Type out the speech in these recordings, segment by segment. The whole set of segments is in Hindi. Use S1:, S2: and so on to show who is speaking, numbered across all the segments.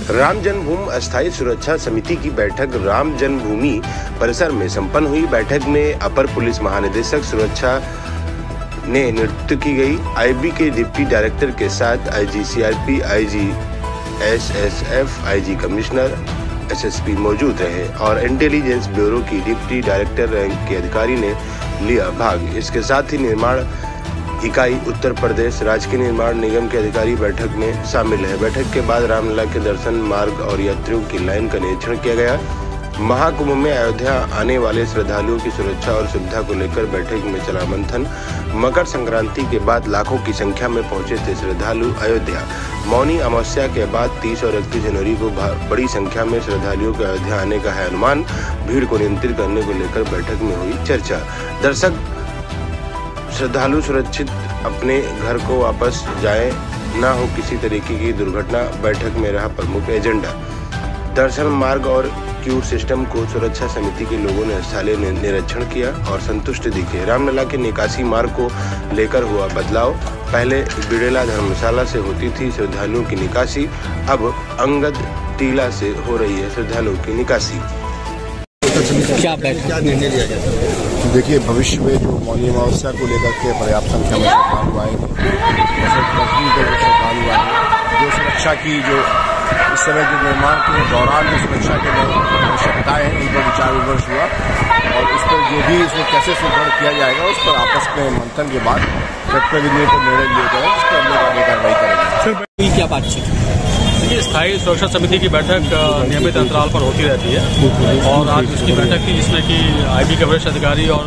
S1: राम जन्मभूमि अस्थायी सुरक्षा समिति की बैठक राम जन्मभूमि परिसर में संपन्न हुई। बैठक में अपर पुलिस महानिदेशक सुरक्षा ने नियुक्त की गई। आईबी के डिप्टी डायरेक्टर के साथ IG CRP, IG SSF, IG commissioner, SSP मौजूद रहे और इंटेलिजेंस ब्यूरो की डिप्टी डायरेक्टर रैंक के अधिकारी ने लिया भाग। इसके साथ ही निर्माण इकाई उत्तर प्रदेश राजकीय निर्माण निगम के अधिकारी बैठक में शामिल है। बैठक के बाद रामलला के दर्शन मार्ग और यात्रियों की लाइन का निरीक्षण किया गया। महाकुंभ में अयोध्या आने वाले श्रद्धालुओं की सुरक्षा और सुविधा को लेकर बैठक में चला मंथन। मकर संक्रांति के बाद लाखों की संख्या में पहुंचे थे श्रद्धालु अयोध्या। मौनी अमावस्या के बाद 30 और 31 जनवरी को बड़ी संख्या में श्रद्धालुओं के अयोध्या आने का है अनुमान। भीड़ को नियंत्रित करने को लेकर बैठक में हुई चर्चा। दर्शक श्रद्धालु सुरक्षित अपने घर को वापस जाएं, न हो किसी तरीके की दुर्घटना, बैठक में रहा प्रमुख एजेंडा। दर्शन मार्ग और क्यू सिस्टम को सुरक्षा समिति के लोगों ने स्थलीय निरीक्षण किया और संतुष्ट दिखे। रामलला के निकासी मार्ग को लेकर हुआ बदलाव। पहले बिड़ेला धर्मशाला से होती थी श्रद्धालुओं की निकासी, अब अंगद टीला से हो रही है श्रद्धालुओं की निकासी।
S2: क्या निर्णय लिया गया?
S3: देखिए, भविष्य में जो मौनी अमावस्या को लेकर के पर्याप्त संख्या में श्रद्धालु आएंगे, श्रद्धालु आएंगे, जो सुरक्षा की जो इस समय जो निर्माण के दौरान जो सुरक्षा के आवश्यकताएं हैं उन पर विचार विमर्श हुआ और उस पर जो भी इसमें कैसे सुदृढ़ किया जाएगा उस पर आपस में मंथन के बाद प्रतिनिधियों को निर्णय लिया जाएगा, जिस पर हम लोग आगे कार्रवाई करेंगे।
S2: क्या बातचीत?
S4: देखिए, स्थायी सुरक्षा समिति की बैठक नियमित अंतराल पर होती रहती है और आज उसकी बैठक थी जिसमें कि आईबी के वरिष्ठ अधिकारी और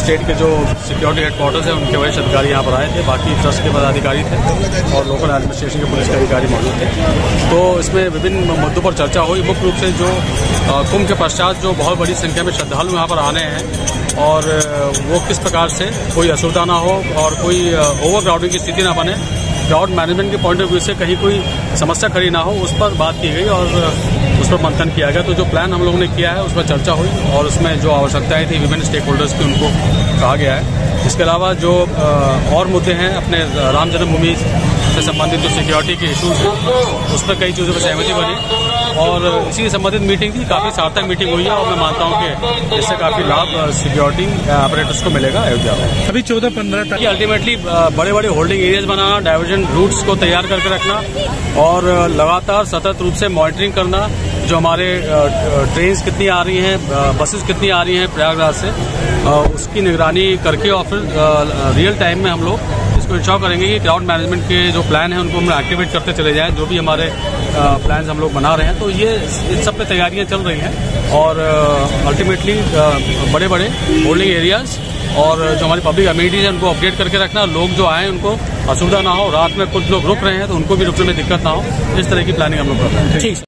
S4: स्टेट के जो सिक्योरिटी हेडक्वार्टर्स हैं उनके वरिष्ठ अधिकारी यहाँ पर आए थे। बाकी ट्रस्ट के पदाधिकारी थे और लोकल एडमिनिस्ट्रेशन के पुलिस के अधिकारी मौजूद थे। तो इसमें विभिन्न मुद्दों पर चर्चा हुई। मुख्य रूप से जो कुंभ के पश्चात जो बहुत बड़ी संख्या में श्रद्धालु यहाँ पर आने हैं और वो किस प्रकार से कोई असुविधा ना हो और कोई ओवर क्राउडिंग की स्थिति ना बने, क्राउड मैनेजमेंट के पॉइंट ऑफ व्यू से कहीं कोई समस्या खड़ी ना हो, उस पर बात की गई और उस पर मंथन किया गया। तो जो प्लान हम लोगों ने किया है उस पर चर्चा हुई और उसमें जो आवश्यकताएं थी विभिन्न स्टेक होल्डर्स की उनको कहा गया है। इसके अलावा जो और मुद्दे हैं अपने राम जन्मभूमि से संबंधित जो सिक्योरिटी के इशूज हैं उस पर कई चीज़ों पर सहमति बनी और इसी से संबंधित मीटिंग थी। काफ़ी सार्थक मीटिंग हुई है और मैं मानता हूँ कि इससे काफ़ी लाभ सिक्योरिटी ऑपरेटर्स को मिलेगा अयोध्या में।
S2: अभी 14-15 तक
S4: अल्टीमेटली बड़े बड़े होल्डिंग एरियाज बनाना, डाइवर्जन रूट्स को तैयार करके रखना और लगातार सतत रूप से मॉनिटरिंग करना। जो हमारे ट्रेन्स कितनी आ रही हैं, बसेस कितनी आ रही हैं प्रयागराज से, उसकी निगरानी करके और फिर रियल टाइम में हम लोग इसको इंश्योर करेंगे कि क्राउड मैनेजमेंट के जो प्लान हैं उनको हम एक्टिवेट करते चले जाएं। जो भी हमारे प्लान्स हम लोग बना रहे हैं तो ये इन सब पे तैयारियां चल रही हैं और अल्टीमेटली बड़े बड़े होल्डिंग एरियाज और जो हमारी पब्लिक अम्यूनिटीज है उनको अपडेट करके रखना। लोग जो आए उनको असुविधा ना हो, रात में कुछ लोग रुक रहे हैं तो उनको भी रुकने में दिक्कत ना हो, इस तरह की प्लानिंग हम लोग कर रहे हैं। ठीक।